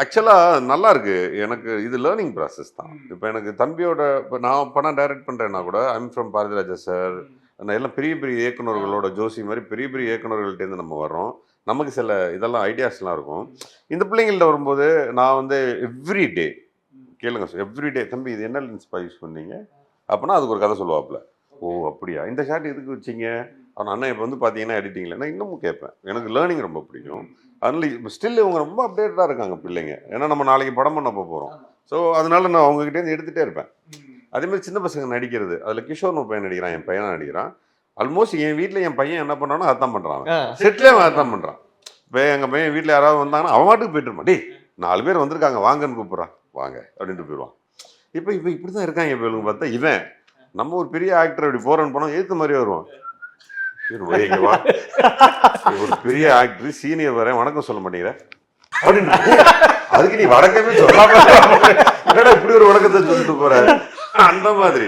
ஆக்சுவலாக நல்லா இருக்கு. எனக்கு இது லேர்னிங் ப்ராசஸ் தான். இப்போ எனக்கு தம்பியோட இப்போ நான் படம் டைரக்ட் பண்ணுறேன்னா கூட ஐம் ஃப்ரம் பாரதிராஜா சார், நான் எல்லாம் பெரிய பெரிய இயக்குனர்களோட ஜோசி மாதிரி பெரிய பெரிய இயக்குனர்கள்ட்டேருந்து நம்ம வர்றோம். நமக்கு சில இதெல்லாம் ஐடியாஸ்லாம் இருக்கும். இந்த பிள்ளைங்கள்ட்ட வரும்போது நான் வந்து எவ்ரி டே கேளுங்க சார், எவ்ரி டே தம்பி இது என்ன லென்ஸ்பா யூஸ் பண்ணீங்க அப்படின்னா அதுக்கு ஒரு கதை சொல்லுவாப்புல. ஓ அப்படியா, இந்த ஷாட் எதுக்கு வச்சிங்க? அவன் அண்ணன் இப்போ வந்து பார்த்தீங்கன்னா எடிட்டிங்கில் நான் இன்னமும் கேட்பேன். எனக்கு லேர்னிங் ரொம்ப பிடிக்கும். அதனால இப்போ ஸ்டில் இவங்க ரொம்ப அப்டேட்டடாக இருக்காங்க பிள்ளைங்க. ஏன்னா நம்ம நாளைக்கு படம் பண்ண போகிறோம். ஸோ அதனால நான் அவங்ககிட்டேருந்து எடுத்துகிட்டே இருப்பேன். அதேமாதிரி சின்ன பசங்க நடிக்கிறது, அதில் கிஷோர்னு ஒரு பையன் நடிக்கிறான், என் பையன் நடிக்கிறான். ஆல்மோஸ்ட் என் வீட்டில் என் பையன் என்ன பண்ணானோ அதான் பண்ணுறான். செட்லேயே அவன் அதான் பண்ணுறான். இப்போ எங்கள் பையன் வீட்டில் யாராவது வந்தாங்கன்னா அவன் மாட்டுக்கு போயிட்டு இருப்பான். டேய் 4 பேர் வந்திருக்காங்க வாங்கன்னு கூப்பிட்றான், வாங்க அப்படின்ட்டு போயிடுவான். இப்போ இப்போ இப்படி தான் இருக்காங்க. இப்போ இவங்க பார்த்தா இவன் நம்ம ஒரு பெரிய ஆக்டர் இப்படி போகிறோன்னு போனால் ஏற்ற மாதிரியே வருவான். ஒரு பெரிய ஆக்டர் சீனியர் வரேன் வணக்கம் சொல்ல மாட்டேங்கிற அப்படின்னு. அதுக்கு நீ வணக்கமே சொல்லாம இப்படி ஒரு வணக்கத்தை சொல்லிட்டு போற அந்த மாதிரி.